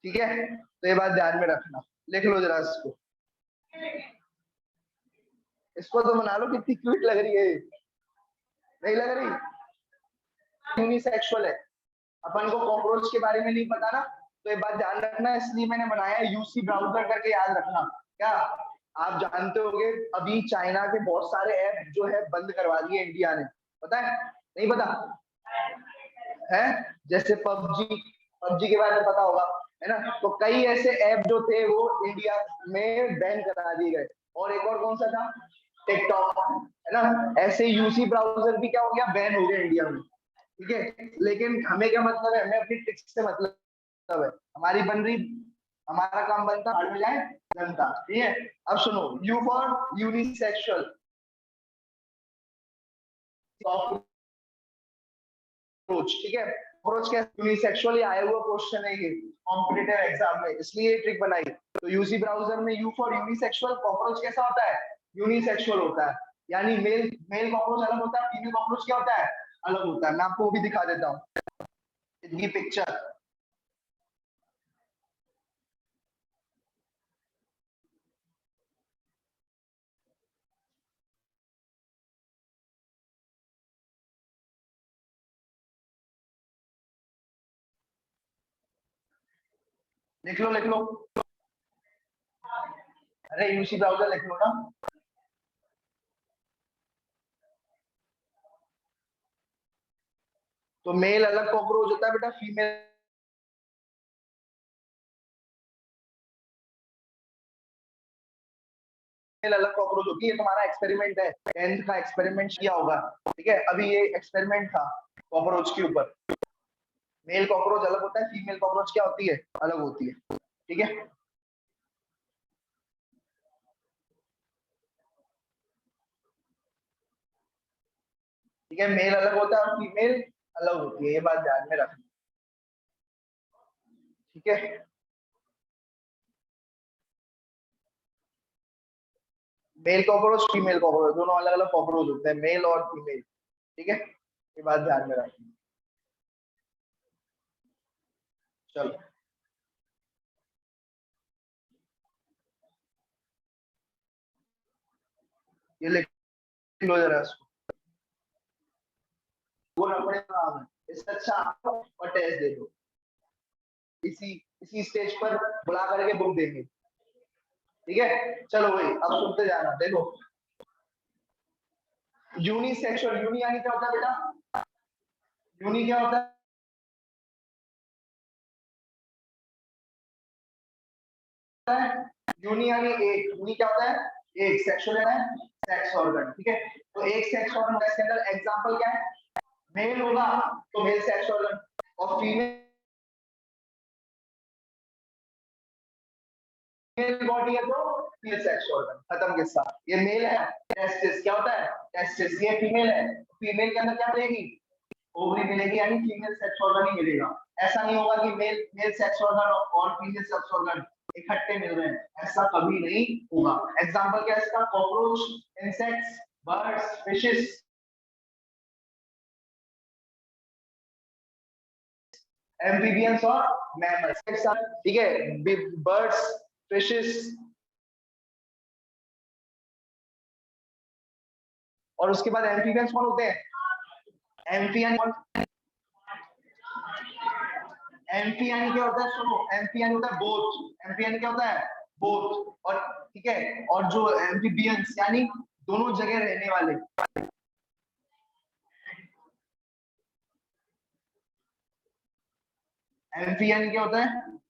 Speaker 1: ठीक है, तो ये बात ध्यान में रखना, लिख लो जरा इसको, इसको तो बना लो, कितनी क्यूट लग रही है, नहीं लग रही, यूनिसेक्सुअल है, अपन को कॉकरोच के बारे में नहीं पता ना, तो ये बात ध्यान रखना, इसलिए मैंने बनाया यूसी ब्राउजर करके, याद रखना, क्या आप जानते होंगे अभी चाइना के बहुत सारे ऐप जो है बंद करवा दिए इंडिया ने, पता है नहीं पता है, जैसे पबजी, पबजी के बारे में पता होगा है ना, तो कई ऐसे ऐप जो थे वो इंडिया में बैन करा दिए गए, और एक और कौन सा था टिकटॉक, है ना, ऐसे यूसी ब्राउजर भी क्या हो गया बैन हो गया इंडिया में, ठीक है, लेकिन हमें क्या मतलब है, हमें अपनी ट्रिक्स से मतलब है, हमारी बन रही, हमारा काम बनता भाड़ में जाए जनता, ठीक है। अब सुनो, यू फॉर यूनिसेक्सुअल, अप्रोच, ठीक है, अप्रोच क्या यूनिसेक्सुअल आया हुआ क्वेश्चन है ये कॉम्पिटिटिव एग्जाम में, इसलिए ये ट्रिक बनाई, तो यूसी ब्राउजर में यू फॉर यूनिसेक्सुअल, कॉकरोच कैसा होता है यूनिसेक्सुअल होता है, यानी मेल मेल कॉकरोच अलग होता है, फीमेल कॉकरोच क्या होता है अलग होता है, मैं आपको वो भी दिखा देता हूँ इनकी पिक्चर, लिख लो लिख लो, अरे यूसी ब्राउजर लिख लो ना, तो मेल अलग कॉकरोच होता है बेटा, फीमेल अलग कॉकरोच होती है, तुम्हारा एक्सपेरिमेंट है 10th का एक्सपेरिमेंट किया होगा, ठीक है, अभी ये एक्सपेरिमेंट था कॉकरोच के ऊपर, मेल कॉकरोच अलग होता है, फीमेल कॉकरोच क्या होती है अलग होती है, ठीक है, ठीक है, मेल अलग होता है और फीमेल अलग होती है, ये बात ध्यान में रखना, ठीक है, मेल कॉकरोच फीमेल कॉकरोच दोनों अलग अलग कॉकरोच होते हैं, मेल और फीमेल, ठीक है, ये बात ध्यान में रखना, चलो ये लिख लो जरा इसको, वो अपने काम है, इससे अच्छा आपको और टेस्ट दे दो, इसी इसी स्टेज पर बुला करके बुक देंगे। ठीक है, चलो भाई अब सुनते जाना। देखो यूनिसेक्सुअल, यूनि यानी क्या होता है बेटा, यूनि क्या होता है, यूनि यानी एक, यूनि क्या होता है, एक, सेक्सुअल है सेक्स ऑर्गन। ठीक है, तो एक सेक्स ऑर्गन, इसके अंदर एग्जांपल क्या है, मेल होगा तो मेल सेक्स ऑर्गन, और फीमेल बॉडी है तो फीमेल सेक्स ऑर्गन, खत्म किस्सा। ये मेल है टेस्टिस, क्या होता है टेस्टिस, ये फीमेल है, फीमेल के अंदर क्या मिलेगी, ओवरी मिलेगी, यानी फीमेल सेक्स ऑर्गन ही मिलेगा। ऐसा नहीं होगा कि मेल मेल सेक्स ऑर्गन और फीमेल सेक्स ऑर्गन इकट्ठे मिल रहे हैं, ऐसा कभी नहीं होगा। एग्जांपल क्या है इसका, cockroach, insects, birds, fishes, amphibians और मैमल्स। ठीक है, बर्ड्स, फिशेस, और उसके बाद एम्फीबियंस कौन होते हैं, एम्फियन, एम्फी यानी क्या होता है, सुनो, एम्फी यानी होता है बोथ, एम्फी यानी क्या होता है बोथ, और ठीक है, और जो एम्फीबियंस यानी दोनों जगह रहने वाले, एम्फी यानी क्या होता है,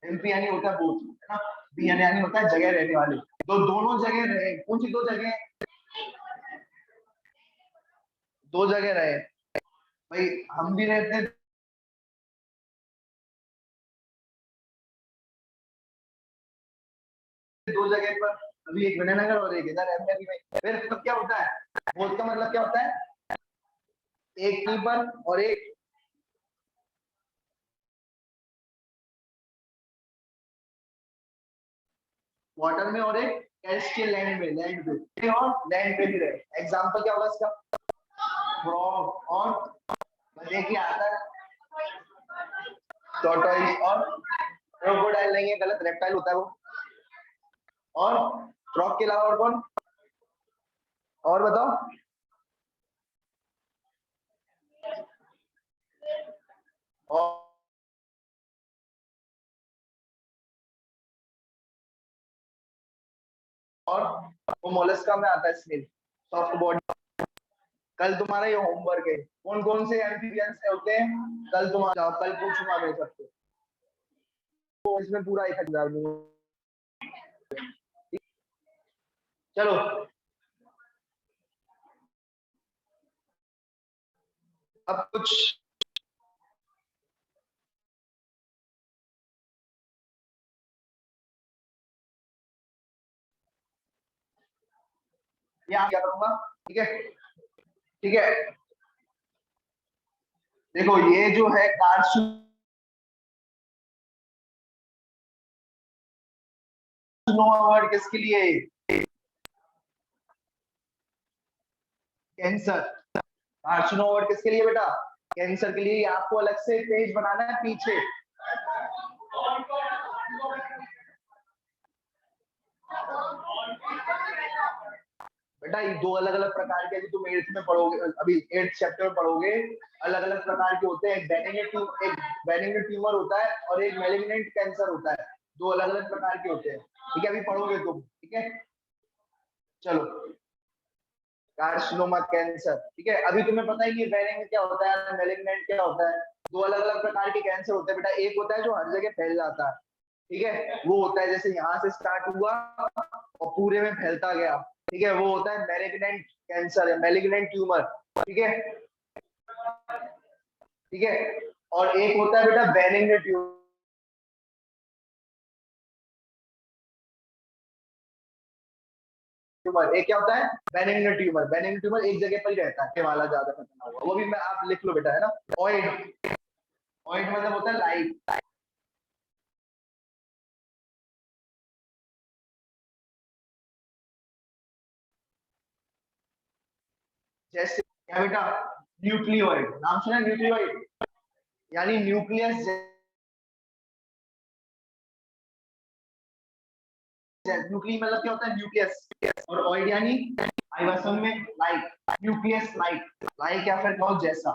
Speaker 1: एम्फी यानी होता है बोथ, है ना, बी यानी होता है जगह रहने वाले, तो दोनों जगह रहे, कौन सी दो जगह, दो जगह रहे भाई, हम भी रहते हैं दो जगह पर, अभी एक विनयनगर और एक इधर है में। फिर मतलब क्या होता है, बोथ का मतलब क्या होता है, एक कहीं पर और एक वाटर में, और एक टेरेस्ट्रियल लैंड में, लैंड पे, और लैंड पे भी रहे। एग्जांपल क्या होगा इसका, फ्रॉग और मजे की आता है, टॉर्टोइस और क्रोकोडाइल, नहीं है गलत, रेप्टाइल होता है वो, और फ्रॉग के अलावा और कौन, और बताओ, और और वो मोलस्का में आता है स्नेल, सॉफ्ट बॉडी। कल तुम्हारा ये होमवर्क है, कौन कौन से एम्फीबियंस होते हैं, कल तुम्हारा, कल पूछूंगा मैं सबसे, तो इसमें पूरा 1000 दूंगा। चलो अब कुछ यहाँ क्या करूंगा, ठीक है, ठीक है, देखो ये जो है कार्सिनोमा किसके लिए, कैंसर, कार्सिनोमा किसके लिए बेटा, कैंसर के लिए। आपको अलग से पेज बनाना है पीछे, बेटा ये दो अलग अलग प्रकार के, अभी तुम 8th में पढ़ोगे, अभी 8th चैप्टर में पढ़ोगे, अलग अलग प्रकार के होते हैं, एक बेनिग्न ट्यूमर होता है और एक मैलिग्नेंट कैंसर होता है, दो अलग अलग प्रकार के होते हैं। ठीक है, अभी पढ़ोगे तुम, ठीक है, चलो, कार्सिनोमा कैंसर, ठीक है, अभी तुम्हें पता ही नहीं बेनिग्न क्या होता है, मैलिग्नेंट क्या होता है, दो अलग अलग प्रकार के कैंसर होते हैं बेटा। एक होता है जो हर जगह फैल जाता है, ठीक है, वो होता है जैसे यहाँ से स्टार्ट हुआ और पूरे में फैलता गया, ठीक है, वो होता है मैलिग्नेंट कैंसर, है मैलिग्नेंट ट्यूमर, ठीक है, ठीक है, और एक होता है बेटा बेनिग्न ट्यूमर, एक क्या होता है बेनिग्न ट्यूमर, बेनिग्न ट्यूमर एक जगह पर ही रहता है, वाला ज्यादा खतरनाक हुआ, वो भी मैं, आप लिख लो बेटा, है ना, ऑइड, ऑइड मतलब होता है लाइट, जैसे क्या बेटा, न्यूक्लियोइड, नाम सुना न्यूक्लियोइड, यानी न्यूक्लियस, न्यूक्ली मतलब क्या होता है न्यूक्लियस, और ऑइड यानी आइवसन में लाइक, न्यूक्लियस लाइक या फिर कहो जैसा।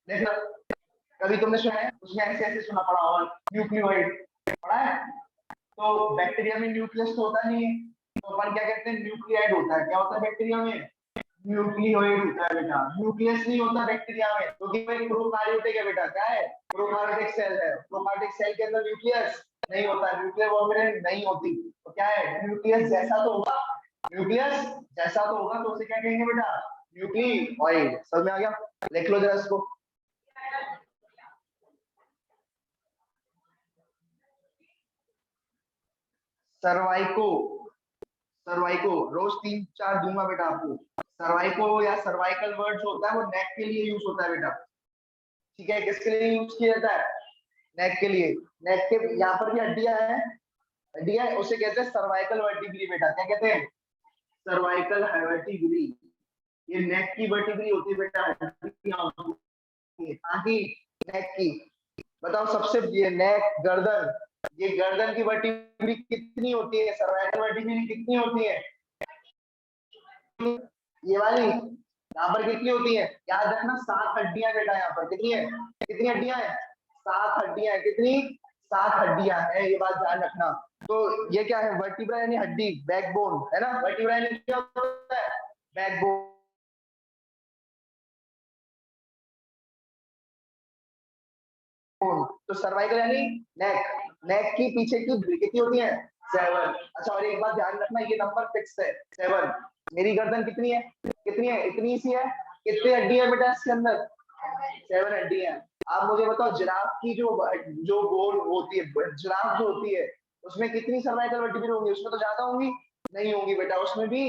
Speaker 1: देखना कभी तुमने सुना है, उसमें ऐसे ऐसे सुना पड़ा होगा न्यूक्लियोइड, पढ़ा है? तो बैक्टीरिया में न्यूक्लियस तो होता नहीं है, तो अपन क्या कहते हैं न्यूक्लियाइड होता है। क्या होता है बैक्टीरिया में? न्यूक्लियोइड होता है बेटा, न्यूक्लियस नहीं होता बैक्टीरिया में, क्योंकि वो एक प्रोकार्योटिक है बेटा। क्या है? प्रोकार्योटिक सेल है। प्रोकार्योटिक सेल के अंदर न्यूक्लियस नहीं होता, न्यूक्लियर वॉल्यूम नहीं होती। तो क्या है? न्यूक्लियस जैसा तो होगा, न्यूक्लियस जैसा तो होगा, तो उसे क्या कहेंगे बेटा? न्यूक्लियोइड। समझ में आ गया? लिख लो जरा इसको। सर्वाइको, सर्वाइको रोज 3-4 दूंगा बेटा आपको। सर्वाइको या सर्वाइकल वर्ड जो होता है वो नेक के लिए यूज होता है बेटा। ठीक है, किसके लिए यूज किया जाता है? नेक के लिए। नेक के यहाँ पर भी हड्डियां हैं, हड्डियां, उसे कहते हैं सर्वाइकल वर्टिब्री बेटा। क्या कहते हैं? Cervical vertebrae. ये नेक की वर्टिब्री होती है बेटा, हड्डियां होती है। ताकि नेक की, बताओ सबसे, ये नेक गर्दन, ये गर्दन की वर्टिब्री कितनी होती है? सर्वाइकल वर्टिब्री कितनी होती है? ये वाली यहाँ पर कितनी होती है? याद रखना 7 हड्डियां बेटा। यहाँ पर कितनी है? कितनी हड्डियां है? 7 हड्डियां है। कितनी? 7 हड्डियां है, ये बात ध्यान रखना। तो ये क्या है? वर्टिब्रा यानी हड्डी, बैकबोन है ना। वर्टिब्रा यानी क्या होता है? बैकबोन। तो सर्वाइकल यानी नेक, नेक की पीछे की कितनी होती है? 7। अच्छा, और एक बात ध्यान रखना, ये नंबर फिक्स है 7। मेरी गर्दन कितनी है? कितनी है? इतनी सी है। कितनी हड्डी है बेटा इसके अंदर? 7 हड्डी है। आप मुझे बताओ, जिराफ की जो जो बोन होती है, जिराफ जो होती है, उसमें कितनी सर्वाइकल वर्टिब्रे होंगी? उसमें तो ज्यादा होंगी? नहीं होंगी बेटा, उसमें भी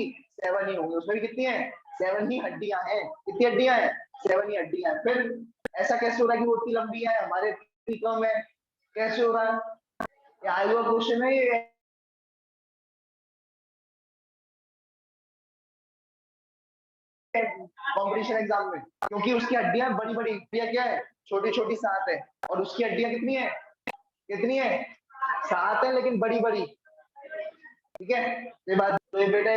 Speaker 1: 7 ही होंगी। उसमें भी कितनी है? 7 ही हड्डियां हैं। कितनी हड्डियां हैं? 7 ही हड्डियां हैं। फिर ऐसा कैसे हो रहा है कि वो इतनी लंबी है, हमारे इतनी कम है? कैसे हो रहा है? ये आया हुआ क्वेश्चन है ये, कॉम्पिटिशन एग्जाम में। क्योंकि उसकी हड्डियां बड़ी बड़ी, हड्डियां क्या है? छोटी छोटी 7 है। और उसकी हड्डियां कितनी है? कितनी है? 7 है, लेकिन बड़ी बड़ी। ठीक है, ये बात तो ये बेटा